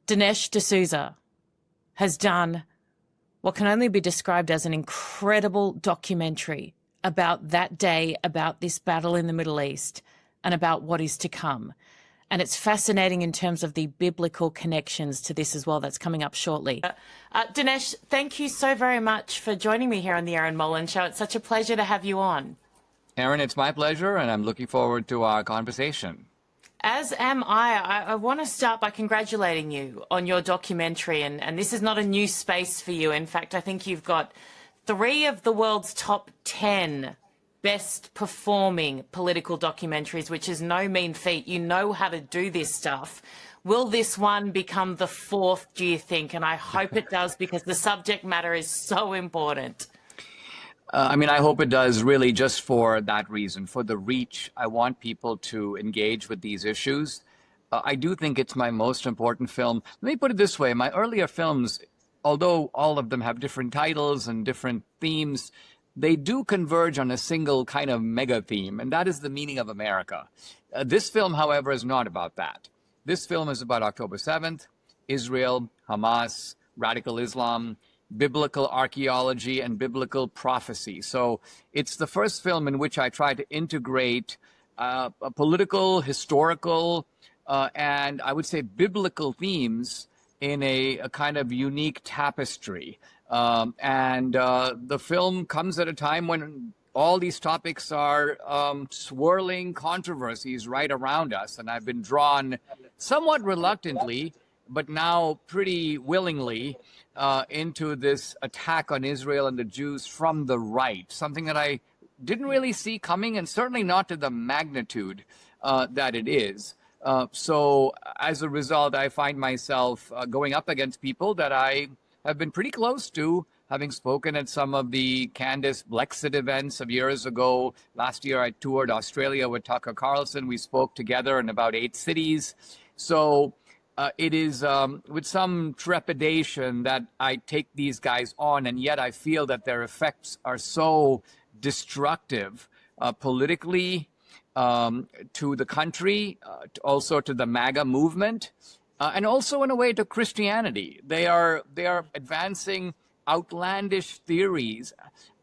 Dinesh D'Souza has done what can only be described as an incredible documentary about that day, about this battle in the Middle East, and about what is to come. And it's fascinating in terms of the biblical connections to this as well. That's coming up shortly. Dinesh, thank you so very much for joining me here on the Erin Molan Show. It's such a pleasure to have you on. Erin, it's my pleasure, and I'm looking forward to our conversation. As am I. I want to start by congratulating you on your documentary. And this is not a new space for you. In fact, I think you've got 3 of the world's top 10 best performing political documentaries, which is no mean feat. You know how to do this stuff. Will this one become the 4th, do you think? And I hope it does, because the subject matter is so important. I hope it does, really, just for that reason, for the reach. I want people to engage with these issues. I do think it's my most important film. Let me put it this way. My earlier films, although all of them have different titles and different themes, they do converge on a single kind of mega theme, and that is the meaning of America. This film, however, is not about that. This film is about October 7th, Israel, Hamas, radical Islam, biblical archaeology, and biblical prophecy. So it's the first film in which I try to integrate political, historical, and I would say biblical themes in a kind of unique tapestry. The film comes at a time when all these topics are swirling controversies right around us. And I've been drawn somewhat reluctantly, but now pretty willingly, into this attack on Israel and the Jews from the right, something that I didn't really see coming, and certainly not to the magnitude that it is. So as a result, I find myself going up against people that I have been pretty close to, having spoken at some of the Candace Blexit events of years ago. Last year, I toured Australia with Tucker Carlson. We spoke together in about 8 cities. So it is with some trepidation that I take these guys on, and yet I feel that their effects are so destructive politically, to the country, also to the MAGA movement, and also in a way to Christianity. They are advancing outlandish theories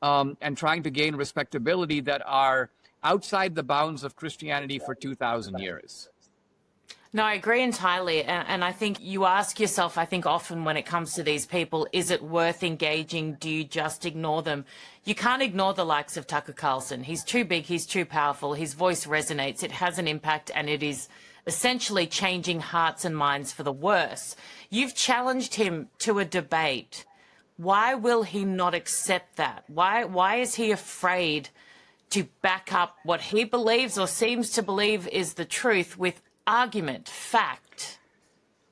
and trying to gain respectability that are outside the bounds of Christianity for 2,000 years. No, I agree entirely. And I think you ask yourself, I think often when it comes to these people, is it worth engaging? Do you just ignore them? You can't ignore the likes of Tucker Carlson. He's too big. He's too powerful. His voice resonates. It has an impact, and it is essentially changing hearts and minds for the worse. You've challenged him to a debate. Why will he not accept that? Why is he afraid to back up what he believes or seems to believe is the truth with argument, fact?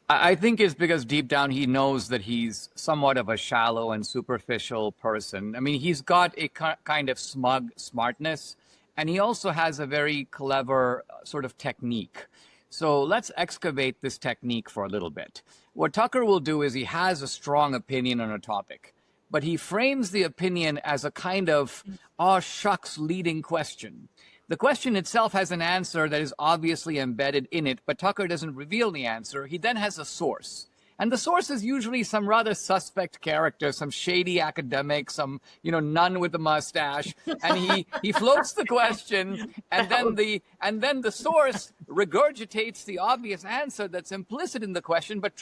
I think it's because deep down he knows that he's somewhat of a shallow and superficial person. I mean, he's got a kind of smug smartness, and he also has a very clever sort of technique. So let's excavate this technique for a little bit. What Tucker will do is he has a strong opinion on a topic, but he frames the opinion as a kind of, oh shucks, leading question. The question itself has an answer that is obviously embedded in it, but Tucker doesn't reveal the answer. He then has a source. And the source is usually some rather suspect character, some shady academic, some, nun with a mustache. And he floats the question, and then the source regurgitates the obvious answer that's implicit in the question, but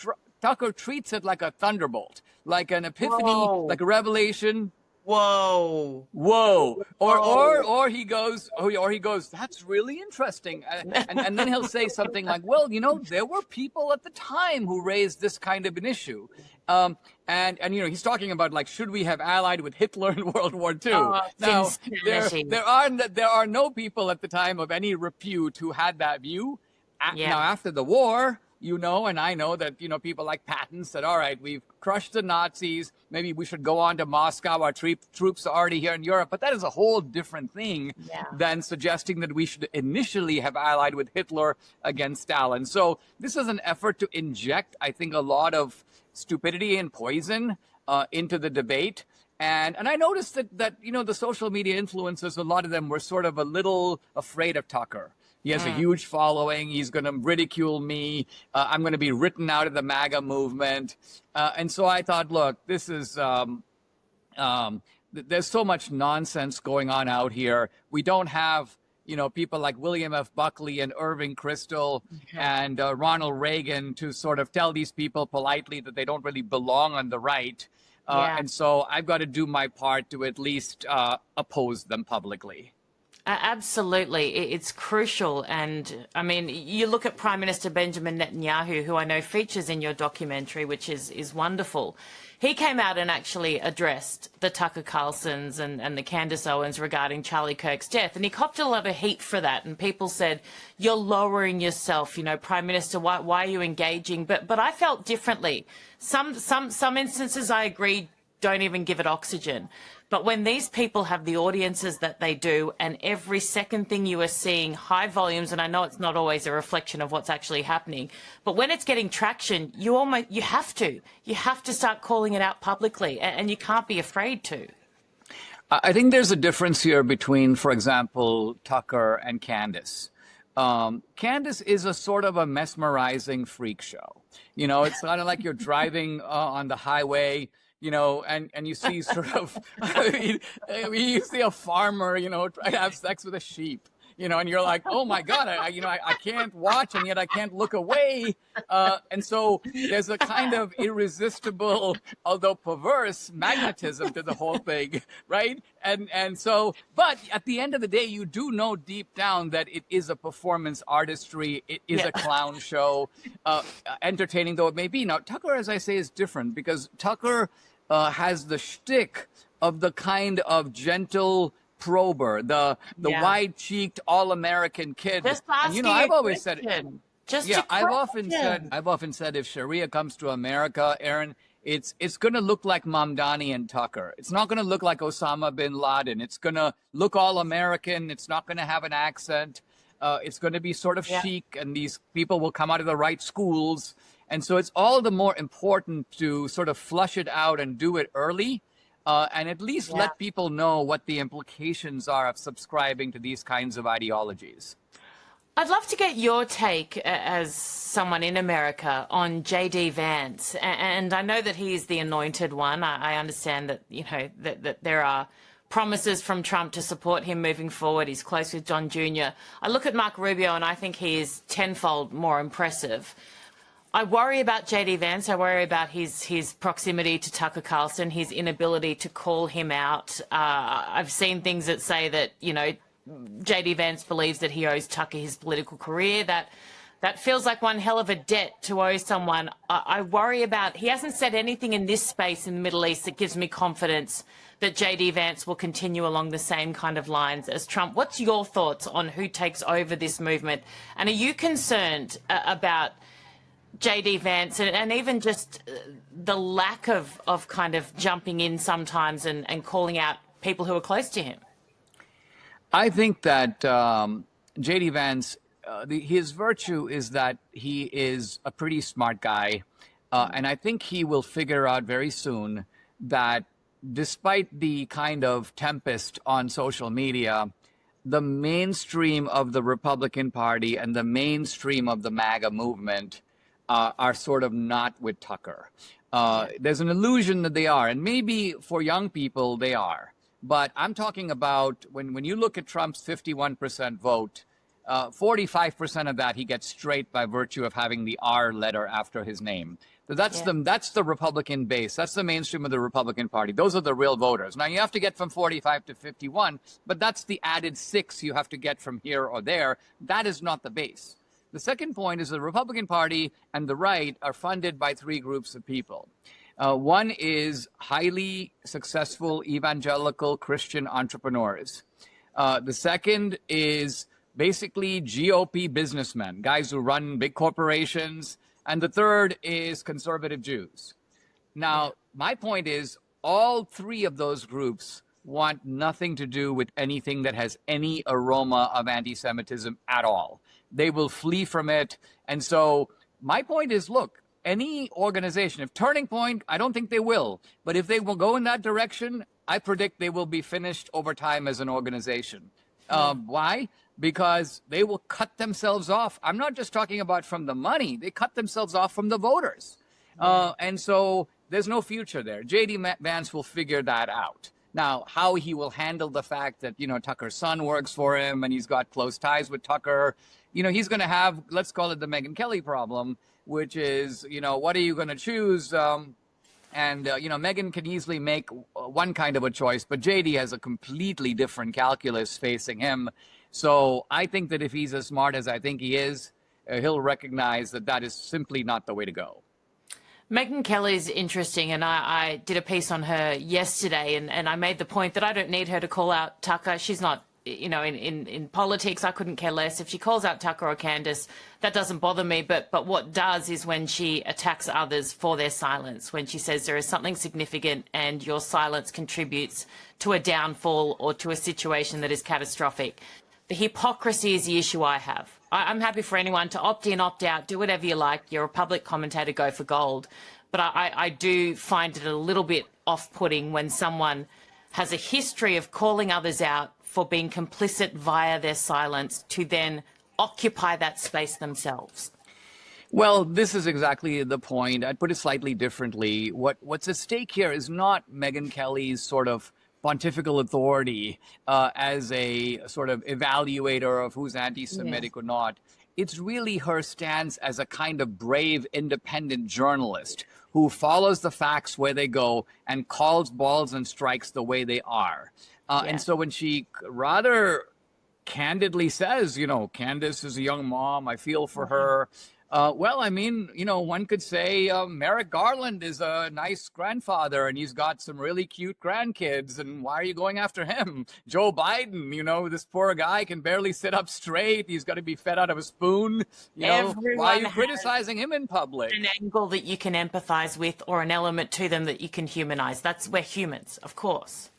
Tucker treats it like a thunderbolt, like an epiphany, Whoa. like a revelation. Whoa. Or he goes, that's really interesting. And then he'll say something like, well, there were people at the time who raised this kind of an issue. And he's talking about, like, should we have allied with Hitler in World War II? Now, there are no people at the time of any repute who had that view. Now, after the war, and I know that, people like Patton said, all right, we've crushed the Nazis. Maybe we should go on to Moscow. Our troops are already here in Europe. But that is a whole different thing than suggesting that we should initially have allied with Hitler against Stalin. So this is an effort to inject, I think, a lot of stupidity and poison into the debate. And I noticed that the social media influencers, a lot of them were sort of a little afraid of Tucker. He has a huge following. He's going to ridicule me. I'm going to be written out of the MAGA movement. And so I thought, look, this is, there's so much nonsense going on out here. We don't have, people like William F. Buckley and Irving Kristol and Ronald Reagan to sort of tell these people politely that they don't really belong on the right. And so I've got to do my part to at least oppose them publicly. Absolutely. It's crucial. And I mean, you look at Prime Minister Benjamin Netanyahu, who I know features in your documentary, which is wonderful. He came out and actually addressed the Tucker Carlsons and the Candace Owens regarding Charlie Kirk's death. And he copped a lot of heat for that. And people said, you're lowering yourself, Prime Minister, why are you engaging? But I felt differently. Some instances I agree don't even give it oxygen. But when these people have the audiences that they do, and every second thing you are seeing high volumes, and I know it's not always a reflection of what's actually happening, but when it's getting traction, you have to start calling it out publicly, and you can't be afraid to. I think there's a difference here between, for example, Tucker and Candace. Candace is a sort of a mesmerizing freak show. It's kind of like you're driving on the highway, and you see sort of, you see a farmer, try to have sex with a sheep, and you're like, oh my God, I can't watch, and yet I can't look away. And so there's a kind of irresistible, although perverse, magnetism to the whole thing, right? And so, but at the end of the day, you do know deep down that it is a performance artistry. It is a clown show, entertaining though it may be. Now, Tucker, as I say, is different because Tucker has the shtick of the kind of gentle prober, the wide-cheeked all-American kid. Just asking and I've always said, I've often said if Sharia comes to America, Erin, it's going to look like Mamdani and Tucker. It's not going to look like Osama bin Laden. It's going to look all American. It's not going to have an accent. It's going to be sort of chic, and these people will come out of the right schools. And so it's all the more important to sort of flush it out and do it early, and at least let people know what the implications are of subscribing to these kinds of ideologies. I'd love to get your take as someone in America on J.D. Vance. And I know that he's the anointed one. I understand that, that there are promises from Trump to support him moving forward. He's close with John Jr. I look at Marco Rubio and I think he is tenfold more impressive. I worry about J.D. Vance. I worry about his proximity to Tucker Carlson, his inability to call him out. I've seen things that say that, J.D. Vance believes that he owes Tucker his political career. That feels like one hell of a debt to owe someone. I worry about, he hasn't said anything in this space in the Middle East that gives me confidence that J.D. Vance will continue along the same kind of lines as Trump. What's your thoughts on who takes over this movement? And are you concerned about J.D. Vance and even just the lack of kind of jumping in sometimes and calling out people who are close to him? I think that J.D. Vance, his virtue is that he is a pretty smart guy. And I think he will figure out very soon that despite the kind of tempest on social media, the mainstream of the Republican Party and the mainstream of the MAGA movement are sort of not with Tucker. There's an illusion that they are, and maybe for young people they are. But I'm talking about when you look at Trump's 51% vote, 45% of that he gets straight by virtue of having the R letter after his name. That's the Republican base. That's the mainstream of the Republican Party. Those are the real voters. Now, you have to get from 45 to 51, but that's the added 6 you have to get from here or there. That is not the base. The second point is the Republican Party and the right are funded by 3 groups of people. One is highly successful evangelical Christian entrepreneurs. The second is basically GOP businessmen, guys who run big corporations. And the third is conservative Jews. Now, my point is all 3 of those groups want nothing to do with anything that has any aroma of anti-Semitism at all. They will flee from it. And so my point is, look, any organization, if Turning Point, I don't think they will, but if they will go in that direction, I predict they will be finished over time as an organization. Why? because they will cut themselves off. I'm not just talking about from the money. They cut themselves off from the voters. And so there's no future there. J.D. Vance will figure that out. Now, how he will handle the fact that, Tucker's son works for him and he's got close ties with Tucker, he's going to have, let's call it the Megyn Kelly problem, which is, what are you going to choose? Megyn can easily make one kind of a choice, but JD has a completely different calculus facing him. So I think that if he's as smart as I think he is, he'll recognize that that is simply not the way to go. Megyn Kelly's interesting, and I did a piece on her yesterday, and I made the point that I don't need her to call out Tucker. She's not, in politics, I couldn't care less. If she calls out Tucker or Candace, that doesn't bother me. But what does is when she attacks others for their silence, when she says there is something significant and your silence contributes to a downfall or to a situation that is catastrophic. The hypocrisy is the issue I have. I'm happy for anyone to opt in, opt out, do whatever you like. You're a public commentator, go for gold. But I do find it a little bit off-putting when someone has a history of calling others out for being complicit via their silence to then occupy that space themselves. Well, this is exactly the point. I'd put it slightly differently. What's at stake here is not Megyn Kelly's sort of pontifical authority as a sort of evaluator of who's anti-Semitic or not. It's really her stance as a kind of brave, independent journalist who follows the facts where they go and calls balls and strikes the way they are. And so when she rather candidly says, Candace is a young mom, I feel for her. One could say Merrick Garland is a nice grandfather and he's got some really cute grandkids. And why are you going after him? Joe Biden, this poor guy can barely sit up straight. He's got to be fed out of a spoon. Why are you criticizing him in public? An angle that you can empathize with or an element to them that you can humanize. We're humans, of course.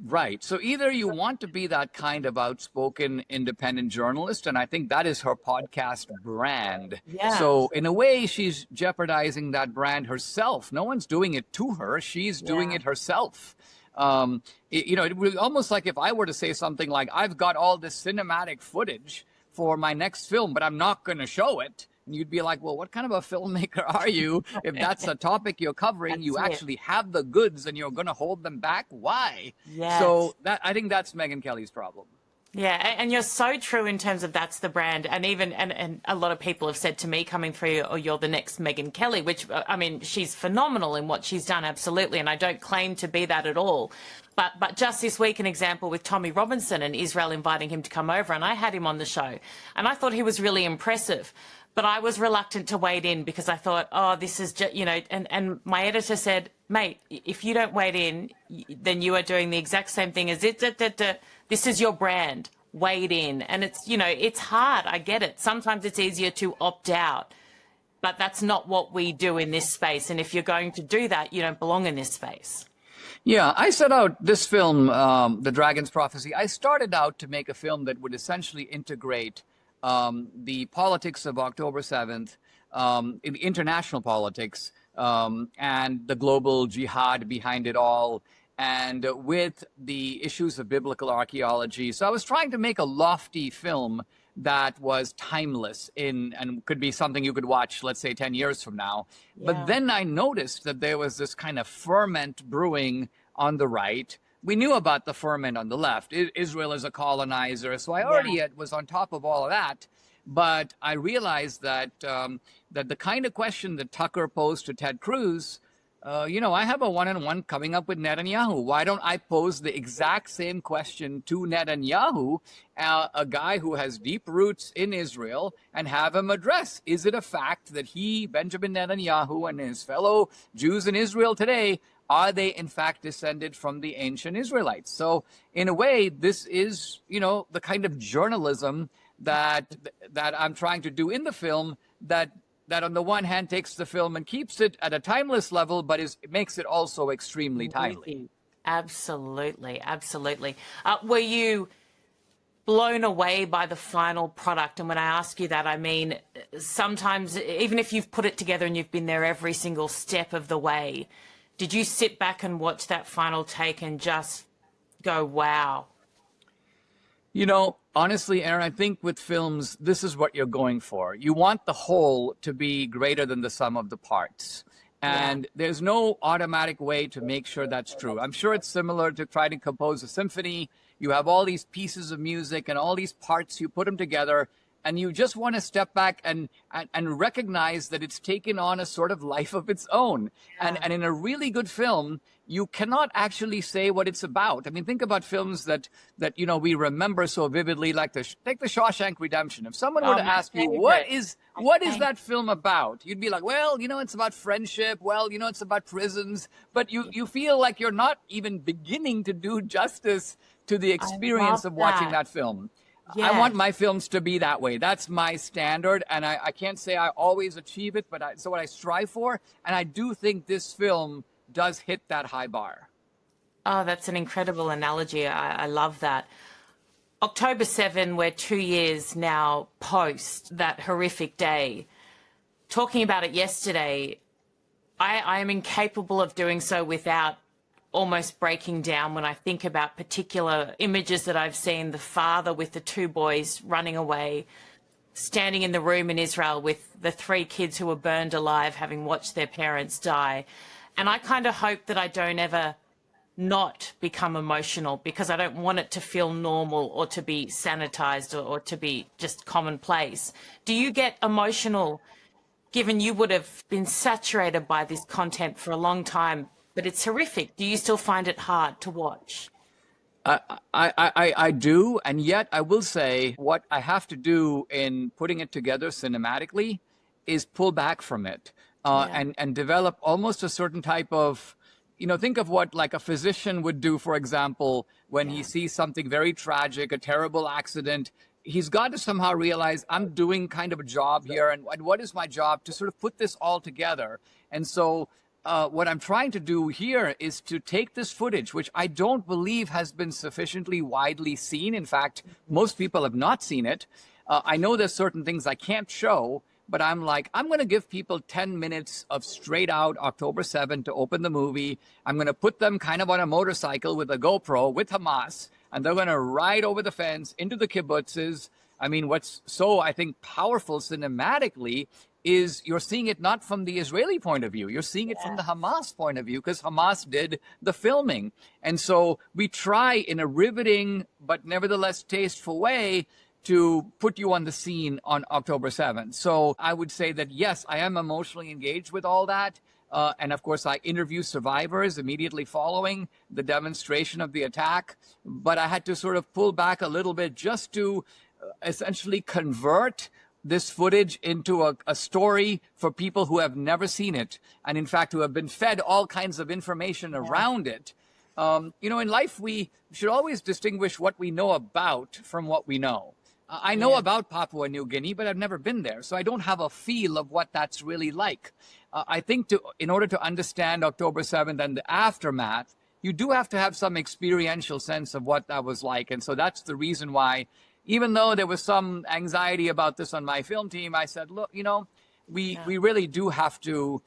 Right. So either you want to be that kind of outspoken independent journalist, and I think that is her podcast brand. Yeah. So in a way, she's jeopardizing that brand herself. No one's doing it to her. She's doing it herself. It would almost like if I were to say something like, I've got all this cinematic footage for my next film, but I'm not going to show it. And you'd be like, well, what kind of a filmmaker are you? If that's a topic you're covering, you actually have the goods and you're going to hold them back. Why? Yes. So I think that's Megyn Kelly's problem. Yeah, and you're so true in terms of that's the brand. And even and a lot of people have said to me coming through, oh, you're the next Megyn Kelly, which, I mean, she's phenomenal in what she's done, absolutely. And I don't claim to be that at all. But just this week, an example with Tommy Robinson and Israel inviting him to come over. And I had him on the show and I thought he was really impressive. But I was reluctant to wade in because I thought, oh, this is just, and my editor said, mate, if you don't wade in, then you are doing the exact same thing as it. This is your brand. Wade in. And it's, it's hard. I get it. Sometimes it's easier to opt out. But that's not what we do in this space. And if you're going to do that, you don't belong in this space. Yeah, I set out this film, The Dragon's Prophecy. I started out to make a film that would essentially integrate the politics of October 7th, in international politics, and the global jihad behind it all, and with the issues of biblical archaeology. So I was trying to make a lofty film that was timeless and could be something you could watch, let's say, 10 years from now. Yeah. But then I noticed that there was this kind of ferment brewing on the right. We knew about the ferment on the left. Israel is a colonizer. So I already was on top of all of that. But I realized that that the kind of question that Tucker posed to Ted Cruz, I have a one-on-one coming up with Netanyahu. Why don't I pose the exact same question to Netanyahu, a guy who has deep roots in Israel, and have him address, is it a fact that he, Benjamin Netanyahu, and his fellow Jews in Israel today, are they in fact descended from the ancient Israelites? So in a way, this is, the kind of journalism that I'm trying to do in the film that on the one hand takes the film and keeps it at a timeless level, but makes it also extremely timely. Absolutely, absolutely. Were you blown away by the final product? And when I ask you that, I mean, sometimes, even if you've put it together and you've been there every single step of the way, did you sit back and watch that final take and just go, wow? You know, honestly, Aaron, I think with films, this is what you're going for. You want the whole to be greater than the sum of the parts. Yeah. And there's no automatic way to make sure that's true. I'm sure it's similar to trying to compose a symphony. You have all these pieces of music and all these parts, you put them together, and you just want to step back and recognize that it's taken on a sort of life of its own. And in a really good film, you cannot actually say what it's about. I mean, think about films that you know we remember so vividly, like take the Shawshank Redemption. If someone were to My ask you favorite. what is that film about, you'd be like, well, you know, it's about friendship. Well, you know, it's about prisons. But you feel like you're not even beginning to do justice to the experience love of watching that. that film. I want Yes. my films to be that way. That's my standard, and I can't say I always achieve it, but so what I strive for, and I do think this film does hit that high bar. Oh, that's an incredible analogy. I love that. October 7, we're 2 years now post that horrific day. Talking about it yesterday, I am incapable of doing so without almost breaking down when I think about particular images that I've seen. The father with the two boys running away, standing in the room in Israel with the three kids who were burned alive, having watched their parents die. And I kind of hope that I don't ever not become emotional, because I don't want it to feel normal or to be sanitized or to be just commonplace. Do you get emotional, given you would have been saturated by this content for a long time, but it's horrific? Do you still find it hard to watch? I do, and yet I will say what I have to do in putting it together cinematically is pull back from it Yeah. and develop almost a certain type of, you know, think of what like a physician would do, for example, when he sees something very tragic, a terrible accident. He's got to somehow realize I'm doing kind of a job here, and what is my job to sort of put this all together. And so what I'm trying to do here is to take this footage, which I don't believe has been sufficiently widely seen. In fact, most people have not seen it. I know there's certain things I can't show, but I'm like, I'm going to give people 10 minutes of straight out October 7th to open the movie. I'm going to put them kind of on a motorcycle with a GoPro with Hamas, and they're going to ride over the fence into the kibbutzes. I mean, what's so, I think, powerful cinematically is you're seeing it not from the Israeli point of view. You're seeing it from the Hamas point of view, because Hamas did the filming. And so we try in a riveting but nevertheless tasteful way to put you on the scene on October 7th. So I would say that, yes, I am emotionally engaged with all that. And of course, I interview survivors immediately following the demonstration of the attack. But I had to sort of pull back a little bit just to essentially convert this footage into a story for people who have never seen it, and in fact, who have been fed all kinds of information around it. You know, in life, we should always distinguish what we know about from what we know. I know about Papua New Guinea, but I've never been there, so I don't have a feel of what that's really like. I think in order to understand October 7th and the aftermath, you do have to have some experiential sense of what that was like. And so that's the reason why, even though there was some anxiety about this on my film team, I said, look, you know, we really do have to,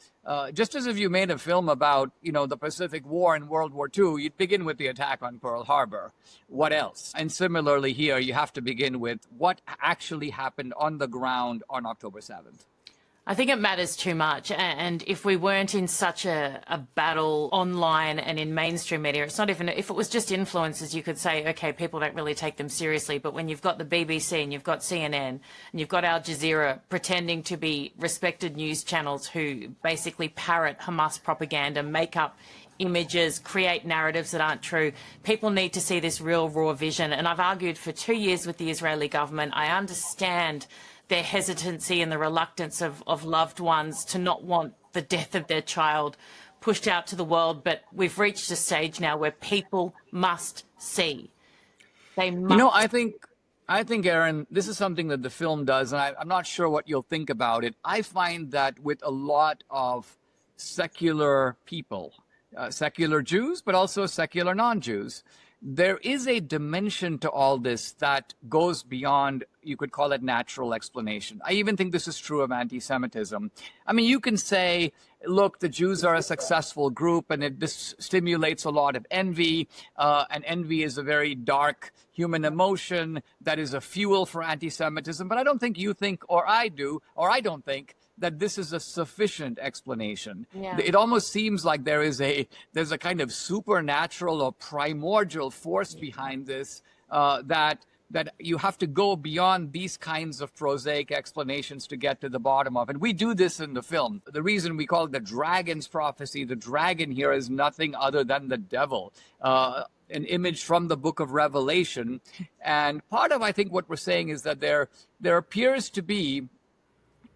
just as if you made a film about, you know, the Pacific War and World War II, you'd begin with the attack on Pearl Harbor. What else? And similarly here, you have to begin with what actually happened on the ground on October 7th. I think it matters too much. And if we weren't in such a battle online and in mainstream media, it's not even, if it was just influencers, you could say, okay, people don't really take them seriously. But when you've got the BBC and you've got CNN and you've got Al Jazeera pretending to be respected news channels who basically parrot Hamas propaganda, make up images, create narratives that aren't true, people need to see this real raw vision. And I've argued for 2 years with the Israeli government. I understand their hesitancy and the reluctance of loved ones to not want the death of their child pushed out to the world. But we've reached a stage now where people must see. They must. You know, I think, Erin, this is something that the film does, and I'm not sure what you'll think about it. I find that with a lot of secular people, secular Jews, but also secular non-Jews, there is a dimension to all this that goes beyond, you could call it natural explanation. I even think this is true of anti-Semitism. I mean, you can say, look, the Jews are a successful group and this stimulates a lot of envy, and envy is a very dark human emotion that is a fuel for anti-Semitism. But I don't think you think, or I do, or I don't think that this is a sufficient explanation. Yeah. It almost seems like there's a kind of supernatural or primordial force behind this, that you have to go beyond these kinds of prosaic explanations to get to the bottom of. And we do this in the film. The reason we call it the dragon's prophecy, the dragon here is nothing other than the devil, an image from the book of Revelation. And part of, I think, what we're saying is that there appears to be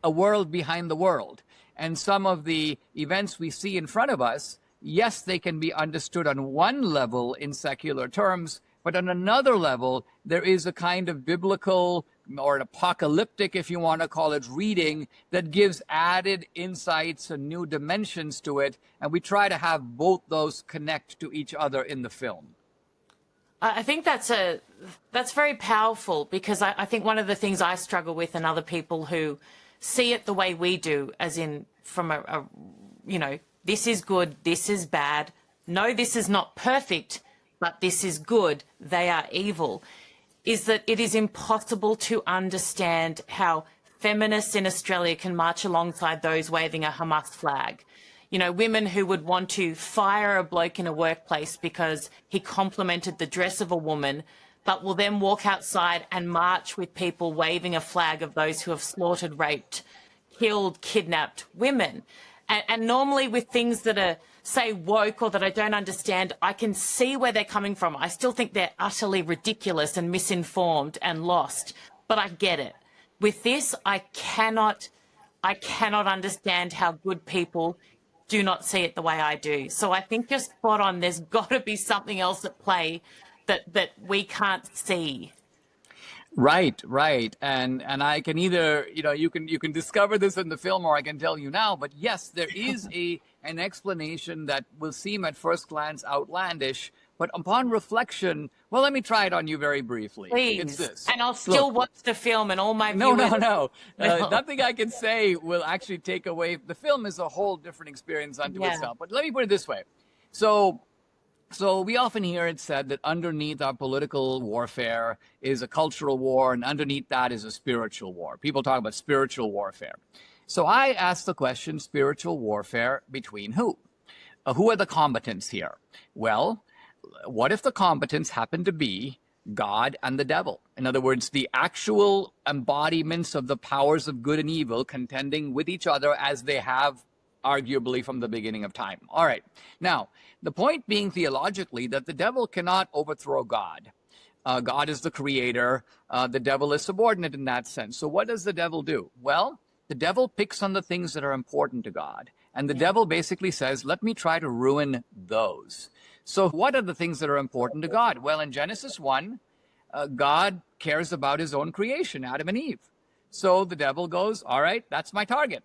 a world behind the world. And some of the events we see in front of us, yes, they can be understood on one level in secular terms, but on another level, there is a kind of biblical or an apocalyptic, if you want to call it, reading that gives added insights and new dimensions to it. And we try to have both those connect to each other in the film. I think that's very powerful, because I think one of the things I struggle with, and other people who see it the way we do, as in from a this is good, this is bad. No, this is not perfect, but this is good. They are evil. Is that it is impossible to understand how feminists in Australia can march alongside those waving a Hamas flag. You know, women who would want to fire a bloke in a workplace because he complimented the dress of a woman, but will then walk outside and march with people waving a flag of those who have slaughtered, raped, killed, kidnapped women. And normally with things that are, say, woke or that I don't understand, I can see where they're coming from. I still think they're utterly ridiculous and misinformed and lost, but I get it. With this, I cannot understand how good people do not see it the way I do. So I think you're spot on. There's got to be something else at play that we can't see. Right. And I can either, you can discover this in the film, or I can tell you now, but yes, there is an explanation that will seem at first glance outlandish, but upon reflection, well, let me try it on you very briefly. Please. It's this. And I'll still watch the film, and all my No. viewers... Nothing I can say will actually take away. The film is a whole different experience unto itself. But let me put it this way. So we often hear it said that underneath our political warfare is a cultural war, and underneath that is a spiritual war. People talk about spiritual warfare. So I ask the question, spiritual warfare between who? Who are the combatants here? Well, what if the combatants happen to be God and the devil? In other words, the actual embodiments of the powers of good and evil contending with each other as they have arguably from the beginning of time. All right. Now, the point being theologically that the devil cannot overthrow God. God is the creator. The devil is subordinate in that sense. So what does the devil do? Well, the devil picks on the things that are important to God. And the devil basically says, let me try to ruin those. So what are the things that are important to God? Well, in Genesis 1, God cares about his own creation, Adam and Eve. So the devil goes, all right, that's my target.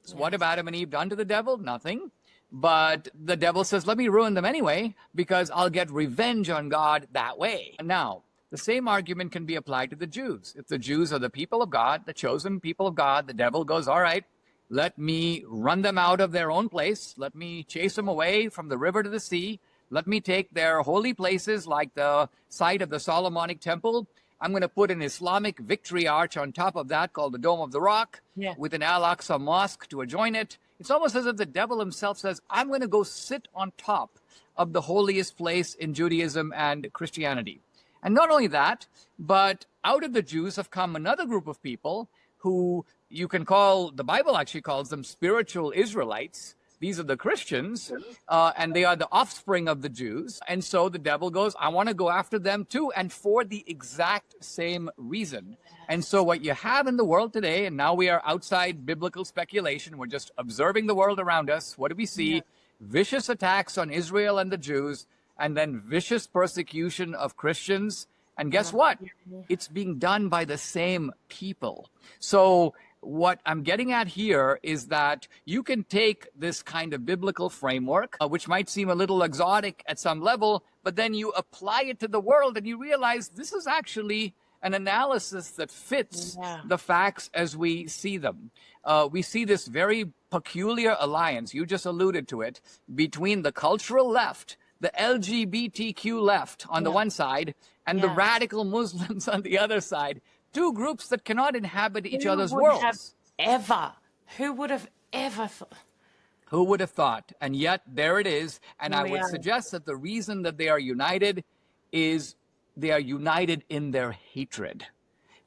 So what have Adam and Eve done to the devil? Nothing. But the devil says, let me ruin them anyway, because I'll get revenge on God that way. Now, the same argument can be applied to the Jews. If the Jews are the people of God, the chosen people of God, the devil goes, all right, let me run them out of their own place. Let me chase them away from the river to the sea. Let me take their holy places like the site of the Solomonic Temple. I'm going to put an Islamic victory arch on top of that called the Dome of the Rock, with an Al-Aqsa mosque to adjoin it. It's almost as if the devil himself says, I'm going to go sit on top of the holiest place in Judaism and Christianity. And not only that, but out of the Jews have come another group of people who you can call, the Bible actually calls them spiritual Israelites. These are the Christians, and they are the offspring of the Jews. And so the devil goes, I want to go after them too, and for the exact same reason. And so what you have in the world today, and now we are outside biblical speculation, we're just observing the world around us. What do we see? Vicious attacks on Israel and the Jews, and then vicious persecution of Christians. And guess what? It's being done by the same people. So what I'm getting at here is that you can take this kind of biblical framework, which might seem a little exotic at some level, but then you apply it to the world and you realize this is actually an analysis that fits the facts as we see them. We see this very peculiar alliance, you just alluded to it, between the cultural left, the LGBTQ left on the one side, and the radical Muslims on the other side. Two groups that cannot inhabit each other's worlds. Who would have ever thought? Who would have thought? And yet there it is. And I would suggest that the reason that they are united is they are united in their hatred.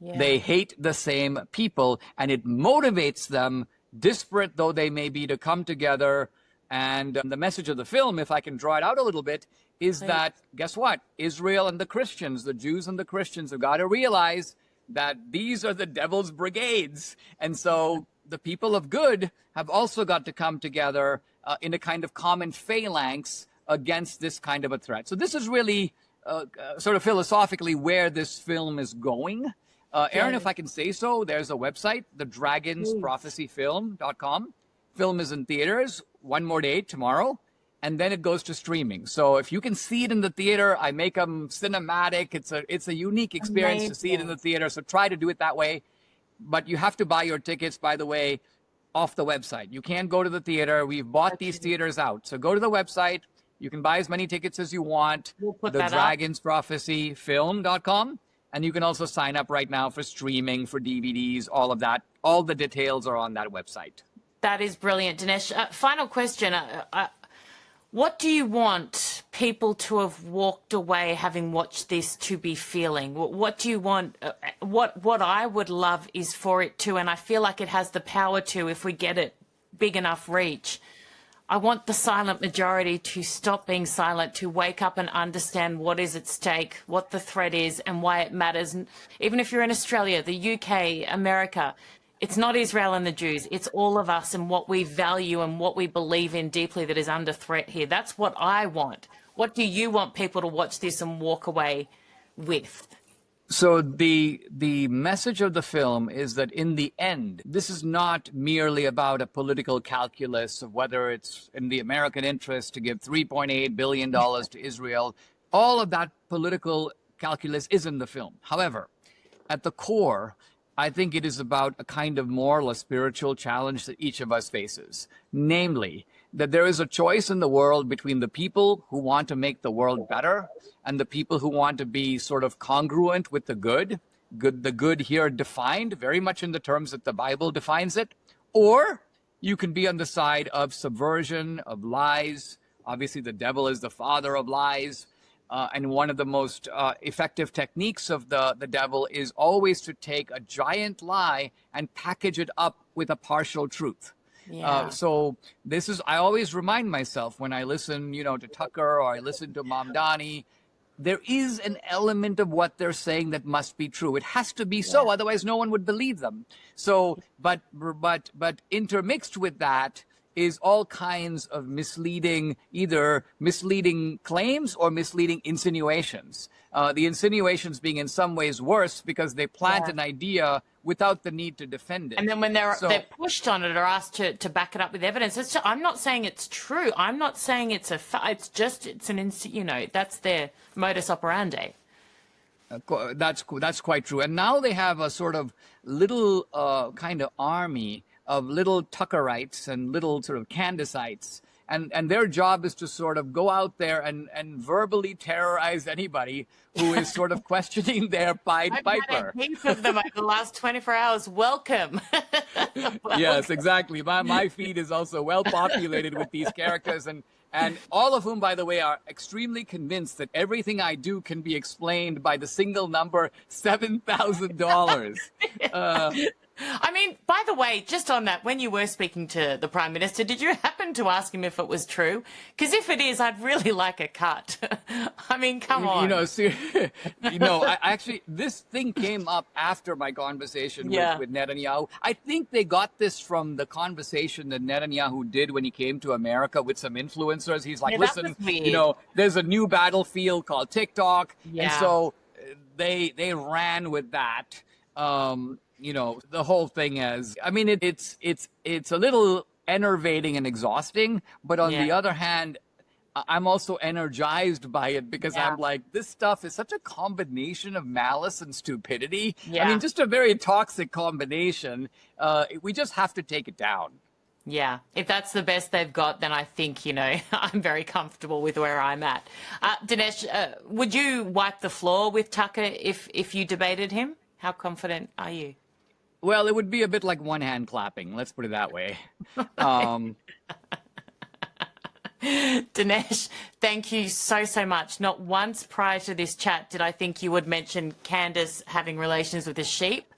They hate the same people, and it motivates them, disparate though they may be, to come together. And the message of the film, if I can draw it out a little bit, is that, guess what? Israel and the Christians, the Jews and the Christians, have got to realize that these are the devil's brigades. And so the people of good have also got to come together in a kind of common phalanx against this kind of a threat. So this is really sort of philosophically where this film is going. Erin, if I can say so, there's a website, thedragonsprophecyfilm.com. Film is in theaters one more day, tomorrow, and then it goes to streaming. So if you can see it in the theater, I make them cinematic. It's a unique experience to see it in the theater. So try to do it that way. But you have to buy your tickets, by the way, off the website. You can't go to the theater. We've bought these theaters out. So go to the website. You can buy as many tickets as you want. We'll put that thedragonsprophecyfilm.com. And you can also sign up right now for streaming, for DVDs, all of that. All the details are on that website. That is brilliant, Dinesh. Final question. What do you want people to have walked away having watched this to be feeling? What do you want? What I would love is for it to, and I feel like it has the power to, if we get it big enough reach, I want the silent majority to stop being silent, to wake up and understand what is at stake, what the threat is, and why it matters. And even if you're in Australia, the UK, America, it's not Israel and the Jews. It's all of us and what we value and what we believe in deeply that is under threat here. That's what I want. What do you want people to watch this and walk away with? So the message of the film is that in the end, this is not merely about a political calculus of whether it's in the American interest to give $3.8 billion to Israel. All of that political calculus is in the film. However, at the core, I think it is about a kind of moral or spiritual challenge that each of us faces. Namely, that there is a choice in the world between the people who want to make the world better and the people who want to be sort of congruent with the good. The good here defined very much in the terms that the Bible defines it. Or you can be on the side of subversion, of lies. Obviously, the devil is the father of lies. And one of the most effective techniques of the devil is always to take a giant lie and package it up with a partial truth. So this is, I always remind myself when I listen, to Tucker or I listen to Mamdani, there is an element of what they're saying that must be true. It has to be so, otherwise no one would believe them. So, but intermixed with that is all kinds of either misleading claims or misleading insinuations. The insinuations being in some ways worse because they plant an idea without the need to defend it. And then when they're pushed on it or asked to back it up with evidence, I'm not saying it's true. I'm not saying it's that's their modus operandi. That's quite true. And now they have a sort of little kind of army of little Tuckerites and little sort of Candacites. And their job is to sort of go out there and verbally terrorize anybody who is sort of questioning their Pied Piper. I've had a heap of them over the last 24 hours. Welcome. Yes, exactly. My feed is also well populated with these characters, and all of whom, by the way, are extremely convinced that everything I do can be explained by the single number $7,000. I mean, by the way, just on that, when you were speaking to the Prime Minister, did you happen to ask him if it was true? Because if it is, I'd really like a cut. I mean, come on. Actually, this thing came up after my conversation with Netanyahu. I think they got this from the conversation that Netanyahu did when he came to America with some influencers. He's like, listen, there's a new battlefield called TikTok. And so they ran with that. the whole thing as, I mean, it's a little enervating and exhausting, but on the other hand, I'm also energized by it because I'm like, this stuff is such a combination of malice and stupidity. I mean, just a very toxic combination. We just have to take it down. Yeah, if that's the best they've got, then I think, I'm very comfortable with where I'm at. Dinesh, would you wipe the floor with Tucker if you debated him? How confident are you? Well, it would be a bit like one hand clapping. Let's put it that way. Dinesh, thank you so much. Not once prior to this chat did I think you would mention Candace having relations with a sheep.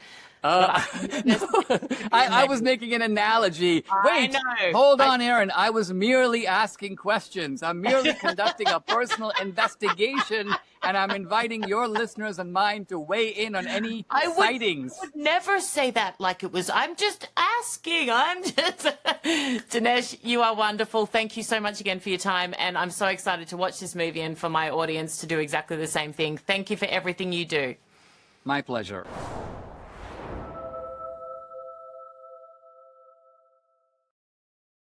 I was making an analogy. Wait, hold on, Erin. I was merely asking questions. I'm merely conducting a personal investigation, and I'm inviting your listeners and mine to weigh in on any sightings. I would never say that like it was. I'm just asking. Dinesh, you are wonderful. Thank you so much again for your time, and I'm so excited to watch this movie and for my audience to do exactly the same thing. Thank you for everything you do. My pleasure.